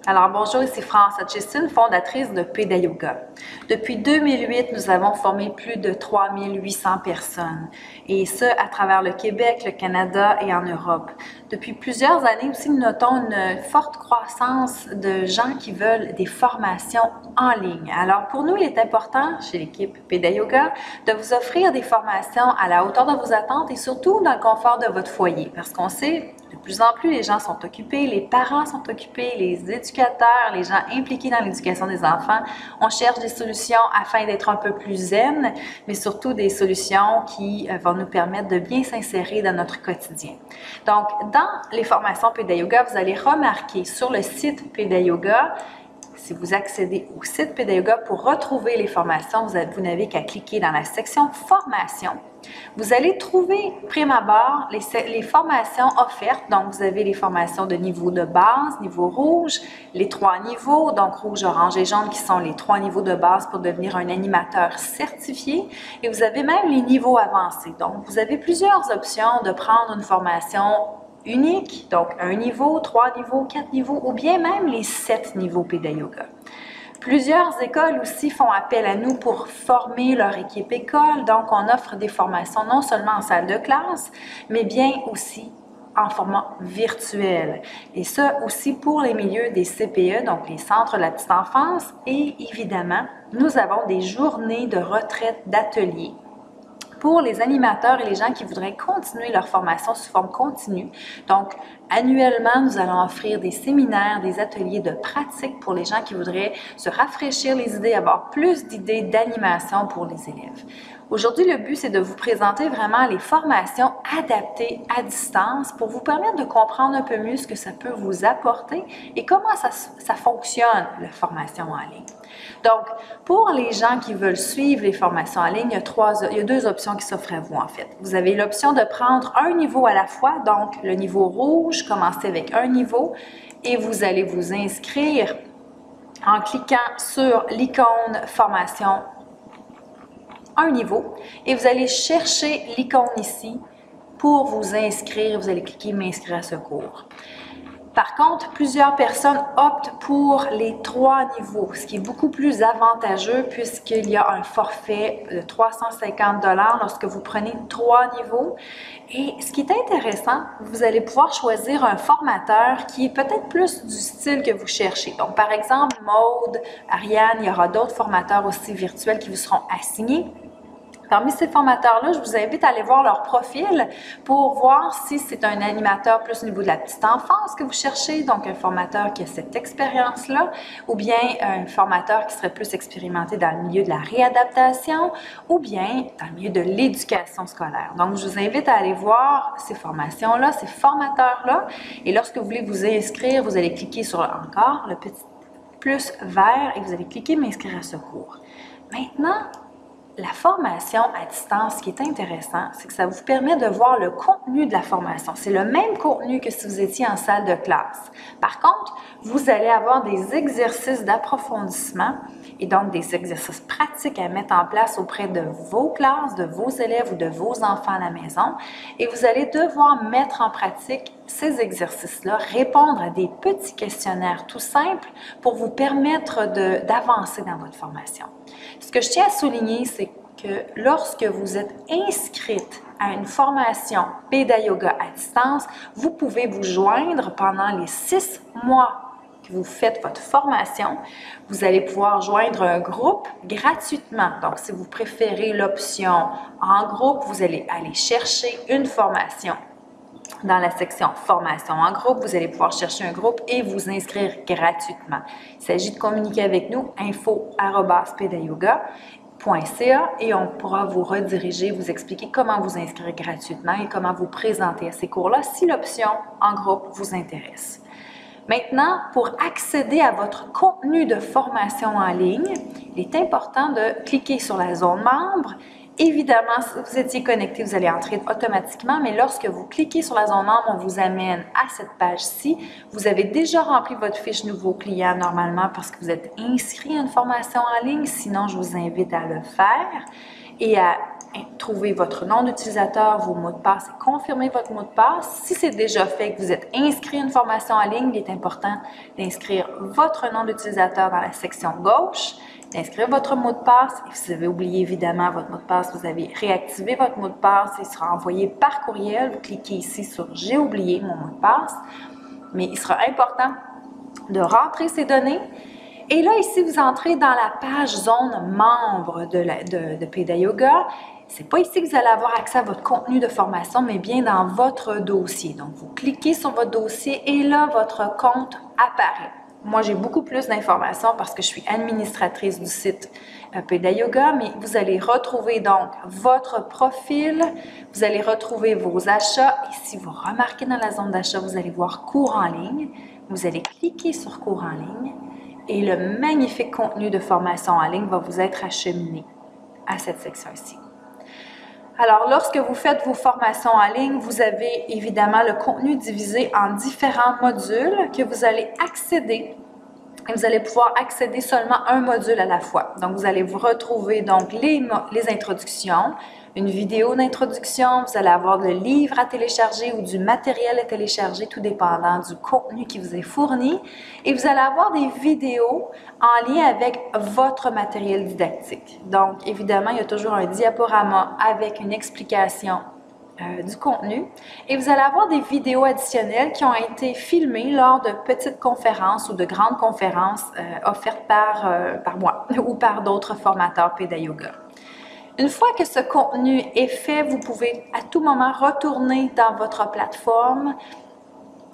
Alors bonjour, ici France Hutchison, fondatrice de PEDA Yoga. Depuis 2008, nous avons formé plus de 3800 personnes, et ce, à travers le Québec, le Canada et en Europe. Depuis plusieurs années aussi, nous notons une forte croissance de gens qui veulent des formations en ligne. Alors pour nous, il est important, chez l'équipe PEDA Yoga, de vous offrir des formations à la hauteur de vos attentes et surtout dans le confort de votre foyer, parce qu'on sait, de plus en plus, les gens sont occupés, les parents sont occupés, les éducateurs, les gens impliqués dans l'éducation des enfants. On cherche des solutions afin d'être un peu plus zen, mais surtout des solutions qui vont nous permettre de bien s'insérer dans notre quotidien. Donc, dans les formations PEDA Yoga, vous allez remarquer sur le site PEDA Yoga, si vous accédez au site PEDA Yoga pour retrouver les formations, vous n'avez qu'à cliquer dans la section Formation. Vous allez trouver, prime abord, les formations offertes. Donc, vous avez les formations de niveau de base, niveau rouge, les 3 niveaux, donc rouge, orange et jaune, qui sont les 3 niveaux de base pour devenir un animateur certifié. Et vous avez même les niveaux avancés. Donc, vous avez plusieurs options de prendre une formation unique, donc 1 niveau, 3 niveaux, 4 niveaux, ou bien même les 7 niveaux PEDA Yoga. Plusieurs écoles aussi font appel à nous pour former leur équipe école, donc on offre des formations non seulement en salle de classe, mais bien aussi en format virtuel. Et ça aussi pour les milieux des CPE, donc les centres de la petite enfance, et évidemment, nous avons des journées de retraite d'ateliers pour les animateurs et les gens qui voudraient continuer leur formation sous forme continue. Donc, annuellement, nous allons offrir des séminaires, des ateliers de pratique pour les gens qui voudraient se rafraîchir les idées, avoir plus d'idées d'animation pour les élèves. Aujourd'hui, le but, c'est de vous présenter vraiment les formations adaptées à distance pour vous permettre de comprendre un peu mieux ce que ça peut vous apporter et comment ça fonctionne, la formation en ligne. Donc, pour les gens qui veulent suivre les formations en ligne, il y a 2 options qui s'offrent à vous, en fait. Vous avez l'option de prendre un niveau à la fois, donc le niveau rouge, commencez avec un niveau, et vous allez vous inscrire en cliquant sur l'icône formation un niveau, et vous allez chercher l'icône ici pour vous inscrire. Vous allez cliquer « M'inscrire à ce cours ». Par contre, plusieurs personnes optent pour les 3 niveaux, ce qui est beaucoup plus avantageux puisqu'il y a un forfait de 350 $ lorsque vous prenez 3 niveaux. Et ce qui est intéressant, vous allez pouvoir choisir un formateur qui est peut-être plus du style que vous cherchez. Donc, par exemple, Maude, Ariane, il y aura d'autres formateurs aussi virtuels qui vous seront assignés. Parmi ces formateurs-là, je vous invite à aller voir leur profil pour voir si c'est un animateur plus au niveau de la petite enfance que vous cherchez, donc un formateur qui a cette expérience-là, ou bien un formateur qui serait plus expérimenté dans le milieu de la réadaptation, ou bien dans le milieu de l'éducation scolaire. Donc, je vous invite à aller voir ces formations-là, ces formateurs-là, et lorsque vous voulez vous inscrire, vous allez cliquer sur encore le petit plus vert et vous allez cliquer « M'inscrire à ce cours ». Maintenant, la formation à distance, ce qui est intéressant, c'est que ça vous permet de voir le contenu de la formation. C'est le même contenu que si vous étiez en salle de classe. Par contre, vous allez avoir des exercices d'approfondissement et donc des exercices pratiques à mettre en place auprès de vos classes, de vos élèves ou de vos enfants à la maison. Et vous allez devoir mettre en pratique ces exercices-là, répondre à des petits questionnaires tout simples pour vous permettre d'avancer dans votre formation. Ce que je tiens à souligner, c'est que lorsque vous êtes inscrite à une formation PEDA Yoga à distance, vous pouvez vous joindre pendant les 6 mois que vous faites votre formation. Vous allez pouvoir joindre un groupe gratuitement. Donc, si vous préférez l'option en groupe, vous allez aller chercher une formation. Dans la section formation en groupe, vous allez pouvoir chercher un groupe et vous inscrire gratuitement. Il s'agit de communiquer avec nous, info@pedayoga.ca, et on pourra vous rediriger, vous expliquer comment vous inscrire gratuitement et comment vous présenter à ces cours-là si l'option en groupe vous intéresse. Maintenant, pour accéder à votre contenu de formation en ligne, il est important de cliquer sur la zone membre. Évidemment, si vous étiez connecté, vous allez entrer automatiquement, mais lorsque vous cliquez sur la zone membre, on vous amène à cette page-ci. Vous avez déjà rempli votre fiche nouveau client normalement parce que vous êtes inscrit à une formation en ligne, sinon je vous invite à le faire et à trouver votre nom d'utilisateur, vos mots de passe et confirmer votre mot de passe. Si c'est déjà fait, que vous êtes inscrit à une formation en ligne, il est important d'inscrire votre nom d'utilisateur dans la section gauche, d'inscrire votre mot de passe. Et si vous avez oublié évidemment votre mot de passe, vous avez réactivé votre mot de passe. Il sera envoyé par courriel. Vous cliquez ici sur « J'ai oublié mon mot de passe ». Mais il sera important de rentrer ces données. Et là, ici, vous entrez dans la page zone membre de PaidaYoga. Ce n'est pas ici que vous allez avoir accès à votre contenu de formation, mais bien dans votre dossier. Donc, vous cliquez sur votre dossier et là, votre compte apparaît. Moi, j'ai beaucoup plus d'informations parce que je suis administratrice du site PaidaYoga, mais vous allez retrouver donc votre profil, vous allez retrouver vos achats et si vous remarquez dans la zone d'achat, vous allez voir cours en ligne. Vous allez cliquer sur cours en ligne et le magnifique contenu de formation en ligne va vous être acheminé à cette section ici. Alors, lorsque vous faites vos formations en ligne, vous avez évidemment le contenu divisé en différents modules que vous allez accéder. Et vous allez pouvoir accéder seulement à un module à la fois. Donc, vous allez vous retrouver donc les introductions, une vidéo d'introduction, vous allez avoir le livre à télécharger ou du matériel à télécharger, tout dépendant du contenu qui vous est fourni. Et vous allez avoir des vidéos en lien avec votre matériel didactique. Donc, évidemment, il y a toujours un diaporama avec une explication du contenu. Et vous allez avoir des vidéos additionnelles qui ont été filmées lors de petites conférences ou de grandes conférences offertes par moi ou par d'autres formateurs PaidaYoga. Une fois que ce contenu est fait, vous pouvez à tout moment retourner dans votre plateforme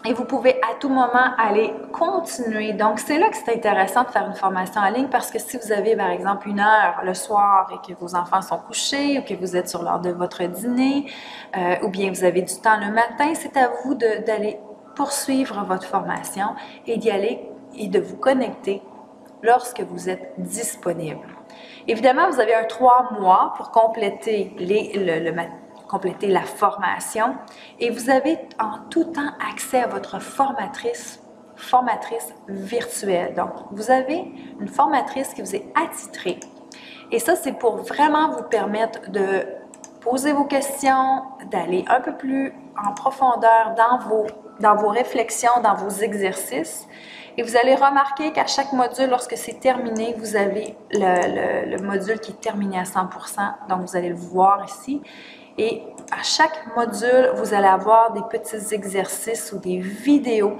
et vous pouvez à tout moment aller continuer. Donc, c'est là que c'est intéressant de faire une formation en ligne parce que si vous avez, par exemple, 1 heure le soir et que vos enfants sont couchés ou que vous êtes sur l'heure de votre dîner ou bien vous avez du temps le matin, c'est à vous d'aller poursuivre votre formation et d'y aller et de vous connecter lorsque vous êtes disponible. Évidemment, vous avez un 3 mois pour compléter compléter la formation et vous avez en tout temps accès à votre formatrice virtuelle. Donc, vous avez une formatrice qui vous est attitrée et ça, c'est pour vraiment vous permettre de poser vos questions, d'aller un peu plus en profondeur dans vos réflexions, dans vos exercices. Et vous allez remarquer qu'à chaque module, lorsque c'est terminé, vous avez le module qui est terminé à 100%. Donc, vous allez le voir ici. Et à chaque module, vous allez avoir des petits exercices ou des vidéos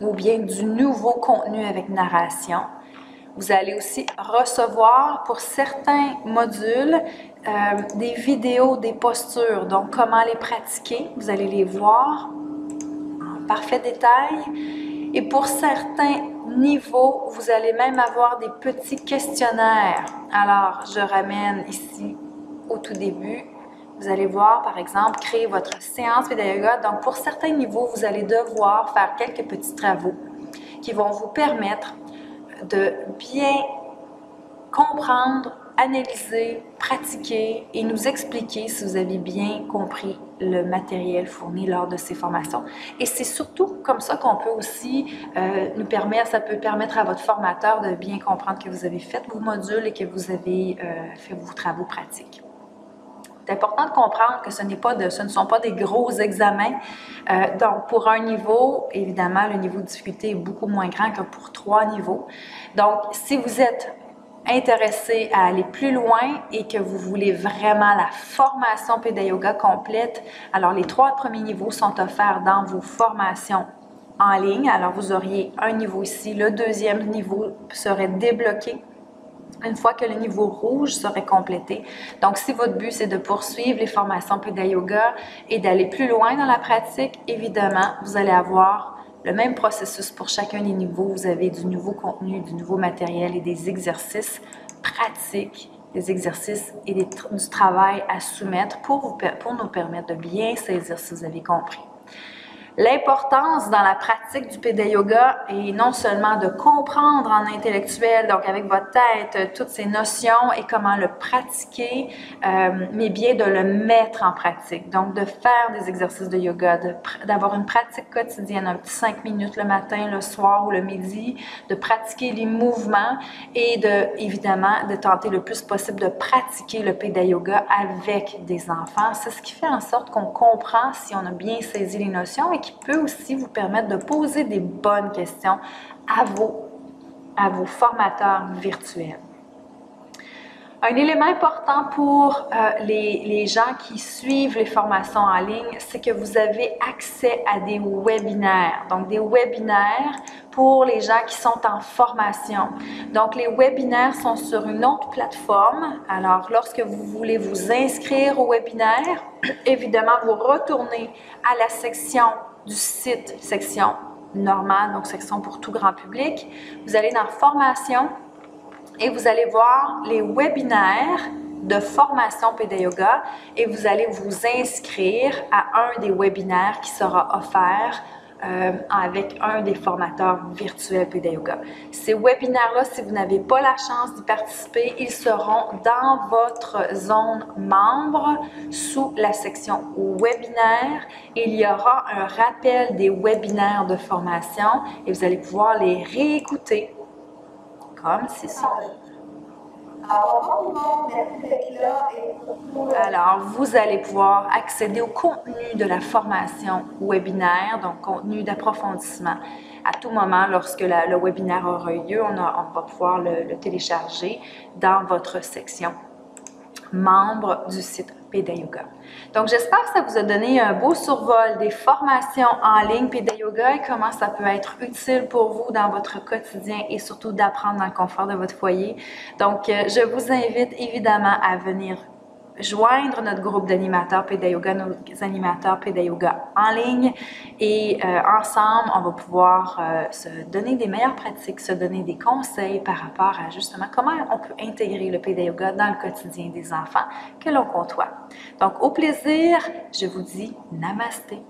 ou bien du nouveau contenu avec narration. Vous allez aussi recevoir pour certains modules des vidéos, des postures. Donc, comment les pratiquer. Vous allez les voir en parfait détail. Et pour certains niveaux, vous allez même avoir des petits questionnaires. Alors, je ramène ici au tout début. Vous allez voir, par exemple, créer votre séance PaidaYoga. Donc, pour certains niveaux, vous allez devoir faire quelques petits travaux qui vont vous permettre de bien comprendre, analyser, pratiquer et nous expliquer si vous avez bien compris le matériel fourni lors de ces formations. Et c'est surtout comme ça qu'on peut aussi ça peut permettre à votre formateur de bien comprendre que vous avez fait vos modules et que vous avez fait vos travaux pratiques. C'est important de comprendre que ce ne sont pas des gros examens. Donc, pour un niveau, évidemment, le niveau de difficulté est beaucoup moins grand que pour 3 niveaux. Donc, si vous êtes intéressé à aller plus loin et que vous voulez vraiment la formation PaidaYoga complète, alors les 3 premiers niveaux sont offerts dans vos formations en ligne. Alors, vous auriez un niveau ici. Le 2e niveau serait débloqué une fois que le niveau rouge serait complété. Donc, si votre but, c'est de poursuivre les formations PaidaYoga et d'aller plus loin dans la pratique, évidemment, vous allez avoir le même processus pour chacun des niveaux. Vous avez du nouveau contenu, du nouveau matériel et des exercices pratiques, des exercices et du travail à soumettre pour nous permettre de bien saisir si vous avez compris. L'importance dans la pratique du Pédé Yoga est non seulement de comprendre en intellectuel, donc avec votre tête, toutes ces notions et comment le pratiquer, mais bien de le mettre en pratique. Donc, de faire des exercices de yoga, d'avoir une pratique quotidienne, un petit 5 minutes le matin, le soir ou le midi, de pratiquer les mouvements et évidemment, de tenter le plus possible de pratiquer le Pédé Yoga avec des enfants. C'est ce qui fait en sorte qu'on comprend si on a bien saisi les notions et qui peut aussi vous permettre de poser des bonnes questions à vos formateurs virtuels. Un élément important pour les gens qui suivent les formations en ligne, c'est que vous avez accès à des webinaires. Donc, des webinaires pour les gens qui sont en formation. Donc, les webinaires sont sur une autre plateforme. Alors, lorsque vous voulez vous inscrire au webinaire, évidemment, vous retournez à la section du site, section normale, donc section pour tout grand public. Vous allez dans Formation et vous allez voir les webinaires de formation Pédé Yoga et vous allez vous inscrire à un des webinaires qui sera offert avec un des formateurs virtuels Pédé Yoga. Ces webinaires-là, si vous n'avez pas la chance d'y participer, ils seront dans votre zone membre sous la section webinaire. Il y aura un rappel des webinaires de formation et vous allez pouvoir les réécouter comme ceci. Alors, vous allez pouvoir accéder au contenu de la formation webinaire, donc contenu d'approfondissement. À tout moment, lorsque le webinaire aura eu lieu, on va pouvoir le télécharger dans votre section membre du site Pédé Yoga. Donc, j'espère que ça vous a donné un beau survol des formations en ligne Pédé Yoga et comment ça peut être utile pour vous dans votre quotidien et surtout d'apprendre dans le confort de votre foyer. Donc, je vous invite évidemment à venir joindre notre groupe d'animateurs Pédé Yoga, nos animateurs Pédé Yoga en ligne et ensemble, on va pouvoir se donner des meilleures pratiques, se donner des conseils par rapport à justement comment on peut intégrer le Pédé Yoga dans le quotidien des enfants que l'on côtoie. Donc, au plaisir, je vous dis Namasté.